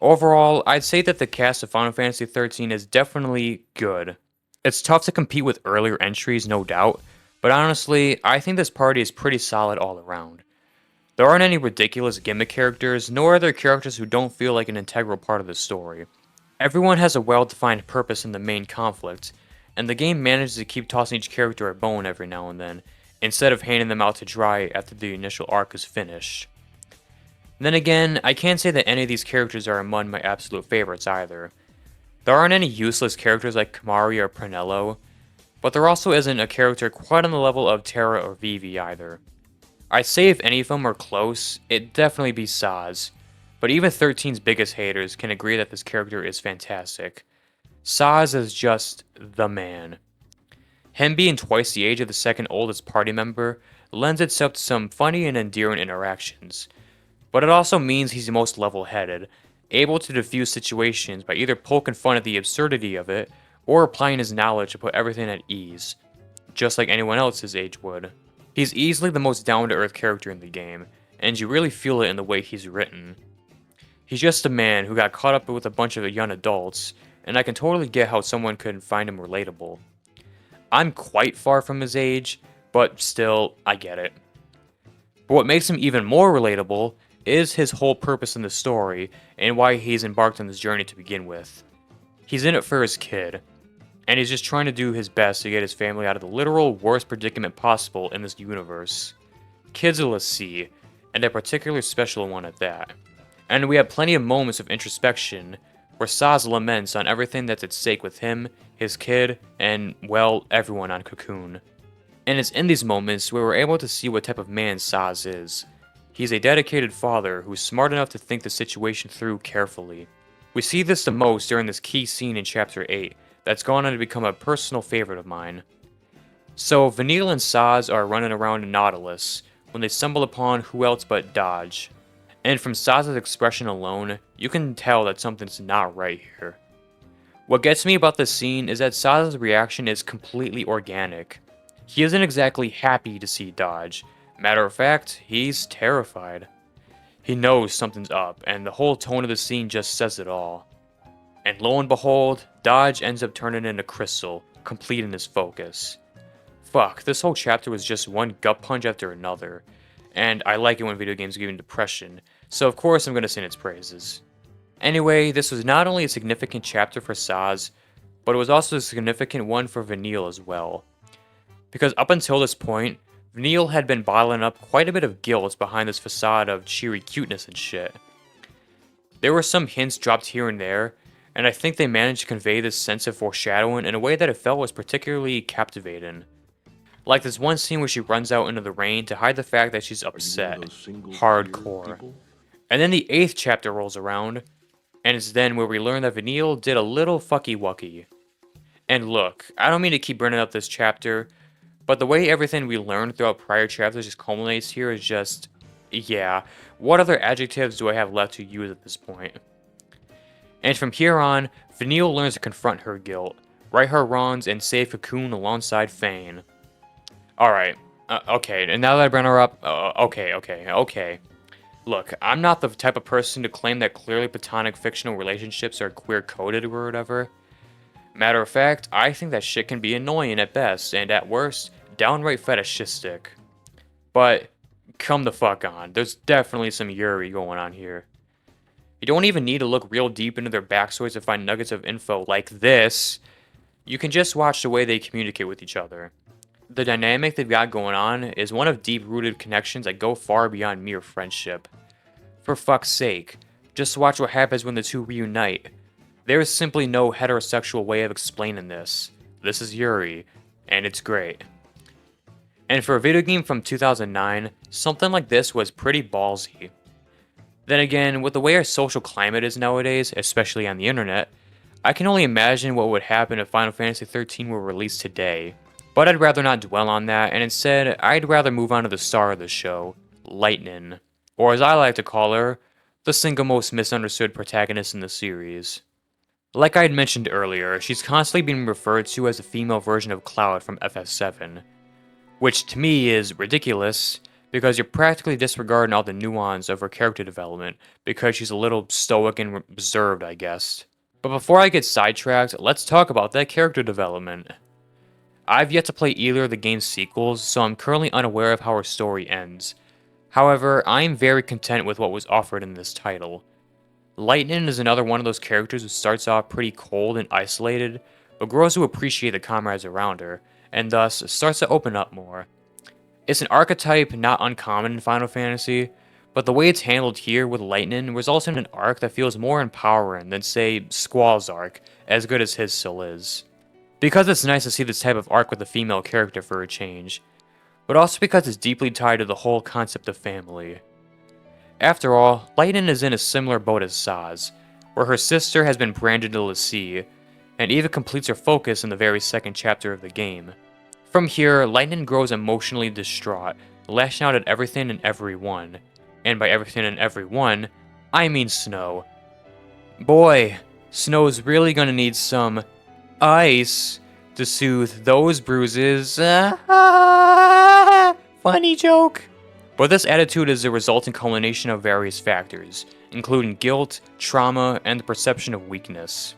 Overall, I'd say that the cast of Final Fantasy XIII is definitely good. It's tough to compete with earlier entries, no doubt, but honestly, I think this party is pretty solid all around. There aren't any ridiculous gimmick characters, nor are there characters who don't feel like an integral part of the story. Everyone has a well-defined purpose in the main conflict, and the game manages to keep tossing each character a bone every now and then, instead of handing them out to dry after the initial arc is finished. Then again, I can't say that any of these characters are among my absolute favorites either. There aren't any useless characters like Kamari or Pranello, but there also isn't a character quite on the level of Terra or Vivi either. I'd say if any of them were close, it'd definitely be Sazh, but even 13's biggest haters can agree that this character is fantastic. Sazh is just the man. Him being twice the age of the second oldest party member lends itself to some funny and endearing interactions, but it also means he's the most level-headed, able to diffuse situations by either poking fun at the absurdity of it, or applying his knowledge to put everything at ease, just like anyone else his age would. He's easily the most down-to-earth character in the game, and you really feel it in the way he's written. He's just a man who got caught up with a bunch of young adults, and I can totally get how someone could find him relatable. I'm quite far from his age, but still, I get it. But what makes him even more relatable is his whole purpose in the story, and why he's embarked on this journey to begin with. He's in it for his kid, and he's just trying to do his best to get his family out of the literal worst predicament possible in this universe. Kids are a C, and a particularly special one at that. And we have plenty of moments of introspection, where Sazh laments on everything that's at stake with him, his kid, and, well, everyone on Cocoon. And it's in these moments where we're able to see what type of man Sazh is. He's a dedicated father who's smart enough to think the situation through carefully. We see this the most during this key scene in Chapter 8, that's gone on to become a personal favorite of mine. So, Vanille and Sazh are running around in Nautilus, when they stumble upon who else but Dodge. And from Sazh's expression alone, you can tell that something's not right here. What gets me about this scene is that Sazh's reaction is completely organic. He isn't exactly happy to see Dodge. Matter of fact, he's terrified. He knows something's up, and the whole tone of the scene just says it all. And lo and behold, Dodge ends up turning into Crystal, completing his focus. Fuck, this whole chapter was just one gut punch after another, and I like it when video games give me depression, so of course I'm gonna sing its praises. Anyway, this was not only a significant chapter for Sazh, but it was also a significant one for Vanille as well. Because up until this point, Vanille had been bottling up quite a bit of guilt behind this facade of cheery cuteness and shit. There were some hints dropped here and there, and I think they managed to convey this sense of foreshadowing in a way that it felt was particularly captivating. Like this one scene where she runs out into the rain to hide the fact that she's upset. Hardcore. And then the 8th chapter rolls around, and it's then where we learn that Vanille did a little fucky wucky. And look, I don't mean to keep bringing up this chapter, but the way everything we learned throughout prior chapters just culminates here is just, yeah, what other adjectives do I have left to use at this point? And from here on, Vanille learns to confront her guilt, right her wrongs, and save Cocoon alongside Fane. Alright, okay, and now that I bring her up, okay. Look, I'm not the type of person to claim that clearly platonic fictional relationships are queer-coded or whatever. Matter of fact, I think that shit can be annoying at best, and at worst, downright fetishistic. But, come the fuck on, there's definitely some Yuri going on here. You don't even need to look real deep into their backstories to find nuggets of info like this. You can just watch the way they communicate with each other. The dynamic they've got going on is one of deep-rooted connections that go far beyond mere friendship. For fuck's sake, just watch what happens when the two reunite. There is simply no heterosexual way of explaining this. This is Yuri, and it's great. And for a video game from 2009, something like this was pretty ballsy. Then again, with the way our social climate is nowadays, especially on the internet, I can only imagine what would happen if Final Fantasy XIII were released today. But I'd rather not dwell on that, and instead, I'd rather move on to the star of the show, Lightning. Or as I like to call her, the single most misunderstood protagonist in the series. Like I had mentioned earlier, she's constantly being referred to as the female version of Cloud from FF7. Which to me is ridiculous, because you're practically disregarding all the nuance of her character development, because she's a little stoic and reserved, I guess. But before I get sidetracked, let's talk about that character development. I've yet to play either of the game's sequels, so I'm currently unaware of how her story ends. However, I am very content with what was offered in this title. Lightning is another one of those characters who starts off pretty cold and isolated, but grows to appreciate the comrades around her, and thus starts to open up more. It's an archetype not uncommon in Final Fantasy, but the way it's handled here with Lightning results in an arc that feels more empowering than, say, Squall's arc, as good as his still is. Because it's nice to see this type of arc with a female character for a change, but also because it's deeply tied to the whole concept of family. After all, Lightning is in a similar boat as Sazh, where her sister has been branded to l'Cie, and even completes her focus in the very second chapter of the game. From here, Lightning grows emotionally distraught, lashing out at everything and everyone. And by everything and everyone, I mean Snow. Boy, Snow's really gonna need some ice to soothe those bruises. Funny joke. But this attitude is a resultant culmination of various factors, including guilt, trauma, and the perception of weakness.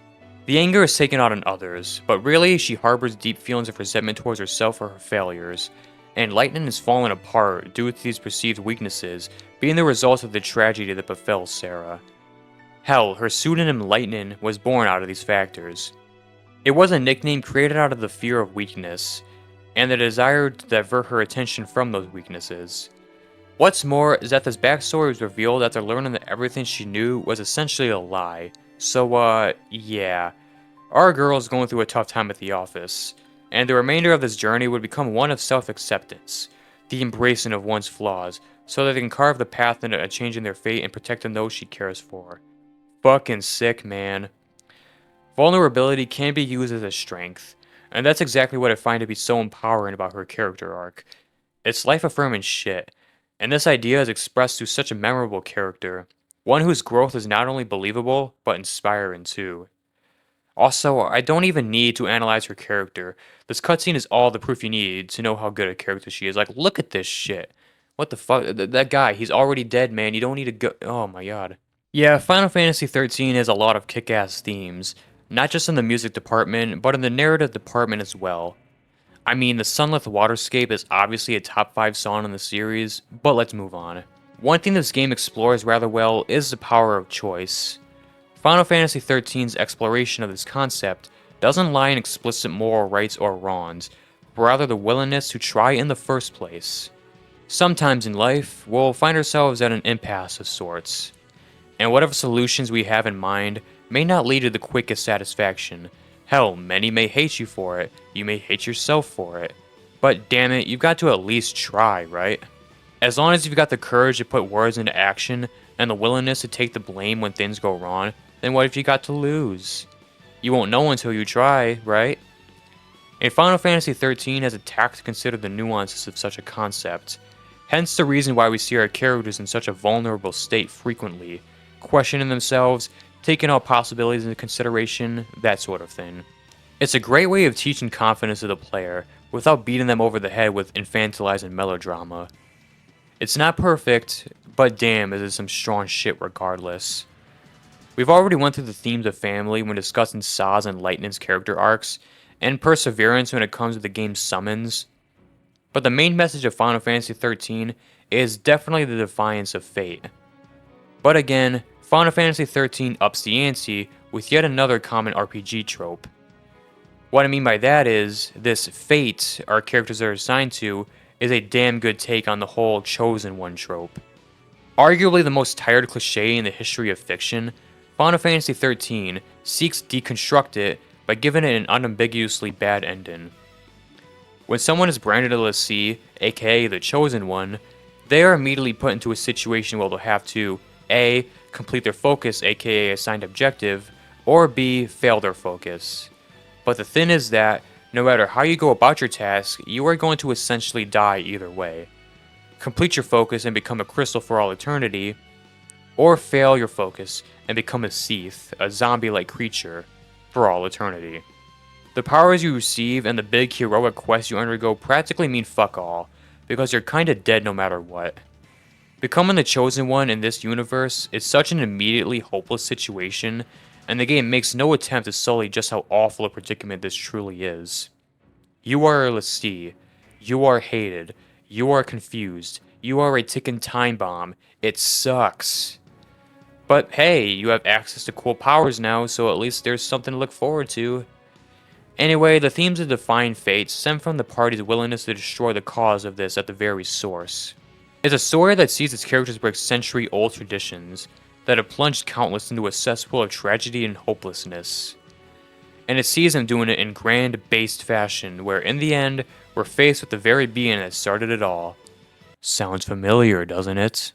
The anger is taken out on others, but really she harbors deep feelings of resentment towards herself for her failures, and Lightning is falling apart due to these perceived weaknesses being the result of the tragedy that befell Sarah. Hell, her pseudonym Lightning was born out of these factors. It was a nickname created out of the fear of weakness, and the desire to divert her attention from those weaknesses. What's more is that this backstory was revealed after learning that everything she knew was essentially a lie. So, yeah. Our girl is going through a tough time at the office, and the remainder of this journey would become one of self-acceptance, the embracing of one's flaws, so that they can carve the path into a change in their fate and protecting those she cares for. Fucking sick, man. Vulnerability can be used as a strength, and that's exactly what I find to be so empowering about her character arc. It's life-affirming shit, and this idea is expressed through such a memorable character, one whose growth is not only believable, but inspiring too. Also, I don't even need to analyze her character. This cutscene is all the proof you need to know how good a character she is. Like, look at this shit. What the fuck? That guy, he's already dead, man. You don't need to go. Oh my god. Yeah, Final Fantasy XIII has a lot of kick-ass themes, not just in the music department, but in the narrative department as well. I mean, the Sunleth Waterscape is obviously a top 5 song in the series, but let's move on. One thing this game explores rather well is the power of choice. Final Fantasy XIII's exploration of this concept doesn't lie in explicit moral rights or wrongs, but rather the willingness to try in the first place. Sometimes in life, we'll find ourselves at an impasse of sorts, and whatever solutions we have in mind may not lead to the quickest satisfaction. Hell, many may hate you for it, you may hate yourself for it, but damn it, you've got to at least try, right? As long as you've got the courage to put words into action and the willingness to take the blame when things go wrong, then what have you got to lose? You won't know until you try, right? And Final Fantasy XIII has a tact to consider the nuances of such a concept, hence the reason why we see our characters in such a vulnerable state frequently, questioning themselves, taking all possibilities into consideration, that sort of thing. It's a great way of teaching confidence to the player, without beating them over the head with infantilizing melodrama. It's not perfect, but damn, is it some strong shit regardless. We've already went through the themes of family when discussing Sazh and Lightning's character arcs, and perseverance when it comes to the game's summons. But the main message of Final Fantasy XIII is definitely the defiance of fate. But again, Final Fantasy XIII ups the ante with yet another common RPG trope. What I mean by that is, this fate our characters are assigned to is a damn good take on the whole chosen one trope. Arguably the most tired cliche in the history of fiction, Final Fantasy XIII seeks to deconstruct it by giving it an unambiguously bad ending. When someone is branded a lessee, aka the chosen one, they are immediately put into a situation where they'll have to A. complete their focus, aka assigned objective, or B. fail their focus. But the thing is that, no matter how you go about your task, you are going to essentially die either way. Complete your focus and become a crystal for all eternity, or fail your focus and become a Sazh, a zombie-like creature, for all eternity. The powers you receive and the big heroic quests you undergo practically mean fuck all, because you're kinda dead no matter what. Becoming the chosen one in this universe is such an immediately hopeless situation, and the game makes no attempt to sully just how awful a predicament this truly is. You are a lessee. You are hated. You are confused. You are a ticking time bomb. It sucks. But hey, you have access to cool powers now, so at least there's something to look forward to. Anyway, the themes of Defying Fate stem from the party's willingness to destroy the cause of this at the very source. It's a story that sees its characters break century-old traditions that have plunged countless into a cesspool of tragedy and hopelessness. And it sees them doing it in grand, based fashion, where in the end, we're faced with the very being that started it all. Sounds familiar, doesn't it?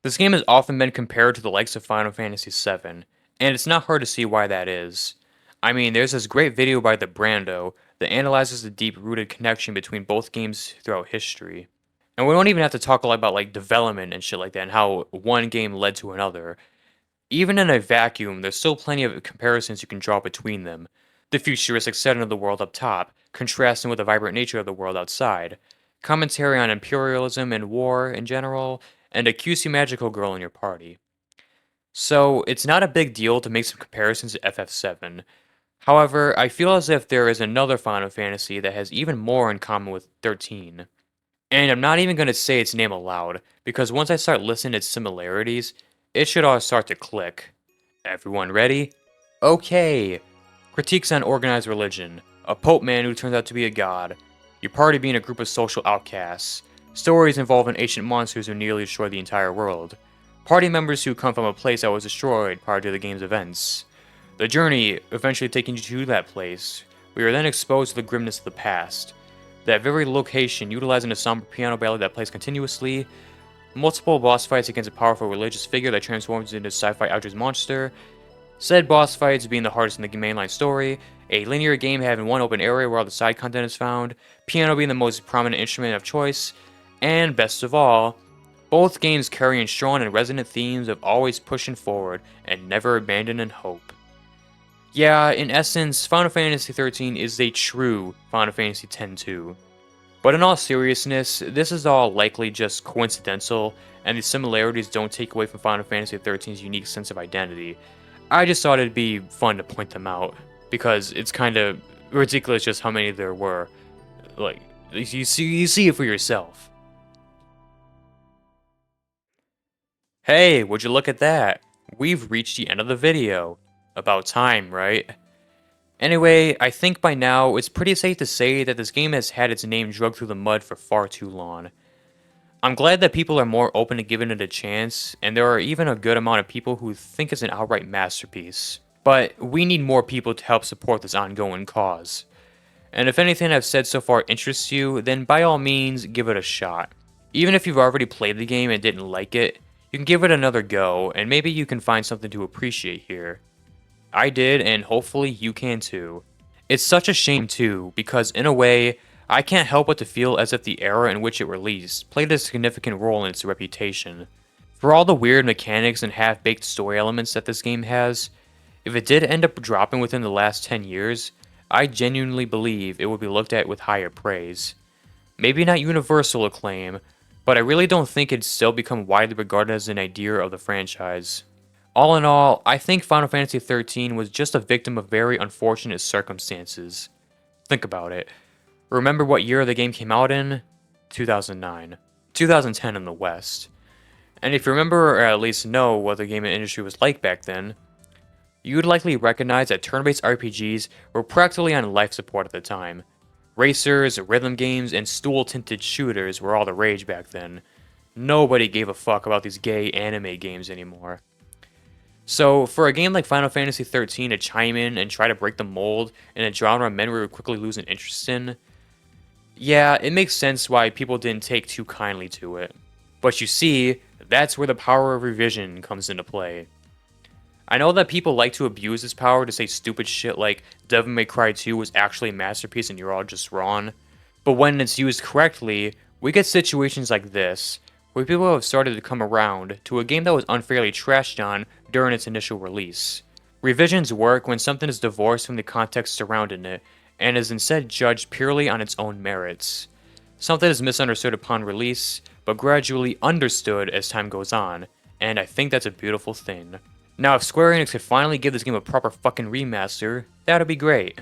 This game has often been compared to the likes of Final Fantasy VII, and it's not hard to see why that is. I mean, there's this great video by the Brando that analyzes the deep-rooted connection between both games throughout history. And we don't even have to talk a lot about like development and shit like that and how one game led to another. Even in a vacuum, there's still plenty of comparisons you can draw between them. The futuristic setting of the world up top, contrasting with the vibrant nature of the world outside. Commentary on imperialism and war in general, and a cutesy magical girl in your party. So, it's not a big deal to make some comparisons to FF7. However, I feel as if there is another Final Fantasy that has even more in common with 13. And I'm not even going to say its name aloud, because once I start listing its similarities, it should all start to click. Everyone ready? Okay. Critiques on organized religion, a pope man who turns out to be a god, your party being a group of social outcasts, stories involving ancient monsters who nearly destroy the entire world, party members who come from a place that was destroyed prior to the game's events, the journey eventually taking you to that place, where you're then exposed to the grimness of the past, that very location utilizing a somber piano ballad that plays continuously, multiple boss fights against a powerful religious figure that transforms into a sci-fi outrageous monster, said boss fights being the hardest in the mainline story, a linear game having one open area where all the side content is found, piano being the most prominent instrument of choice, and best of all, both games carrying strong and resonant themes of always pushing forward and never abandoning hope. Yeah, in essence, Final Fantasy XIII is a true Final Fantasy X too. But in all seriousness, this is all likely just coincidental, and the similarities don't take away from Final Fantasy XIII's unique sense of identity. I just thought it'd be fun to point them out, because it's kind of ridiculous just how many there were. Like, you see it for yourself. Hey, would you look at that? we've reached the end of the video. About time, right? Anyway, I think by now it's pretty safe to say that this game has had its name dragged through the mud for far too long. I'm glad that people are more open to giving it a chance, and there are even a good amount of people who think it's an outright masterpiece. But we need more people to help support this ongoing cause. And if anything I've said so far interests you, then by all means, give it a shot. Even if you've already played the game and didn't like it, you can give it another go, and maybe you can find something to appreciate here. I did, and hopefully you can too. It's such a shame too, because in a way, I can't help but to feel as if the era in which it released played a significant role in its reputation. For all the weird mechanics and half-baked story elements that this game has, if it did end up dropping within the last 10 years, I genuinely believe it would be looked at with higher praise. Maybe not universal acclaim, but I really don't think it'd still become widely regarded as an idea of the franchise. All in all, I think Final Fantasy XIII was just a victim of very unfortunate circumstances. Think about it. Remember what year the game came out in? 2009. 2010 in the West. And if you remember or at least know what the gaming industry was like back then, you'd likely recognize that turn-based RPGs were practically on life support at the time. Racers, rhythm games, and stool-tinted shooters were all the rage back then. Nobody gave a fuck about these gay anime games anymore. So, for a game like Final Fantasy XIII to chime in and try to break the mold in a genre many would quickly lose an interest in, yeah, it makes sense why people didn't take too kindly to it. But you see, that's where the power of revision comes into play. I know that people like to abuse this power to say stupid shit like Devil May Cry 2 was actually a masterpiece and you're all just wrong, but when it's used correctly, we get situations like this, where people have started to come around to a game that was unfairly trashed on during its initial release. Revisions work when something is divorced from the context surrounding it, and is instead judged purely on its own merits. Something is misunderstood upon release, but gradually understood as time goes on, and I think that's a beautiful thing. Now, if Square Enix could finally give this game a proper fucking remaster, that'd be great.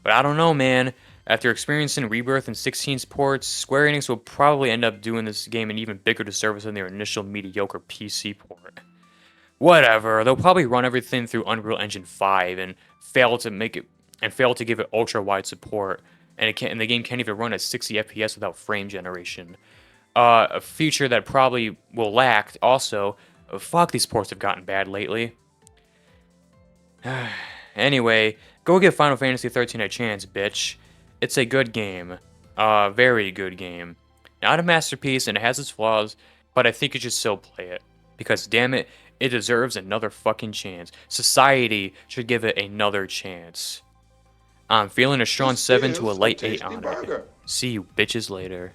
But I don't know, man. After experiencing Rebirth and 16's ports, Square Enix will probably end up doing this game an even bigger disservice than their initial mediocre PC port. Whatever, they'll probably run everything through Unreal Engine 5 and fail to give it ultra-wide support, and the game can't even run at 60 FPS without frame generation. A feature that probably will lack also. Fuck, these ports have gotten bad lately. Anyway, go give Final Fantasy XIII a chance, bitch. It's a good game. A very good game. Not a masterpiece, and it has its flaws, but I think you should still play it. Because, damn it, it deserves another fucking chance. Society should give it another chance. I'm feeling a strong 7 to a light 8 on it. See you bitches later.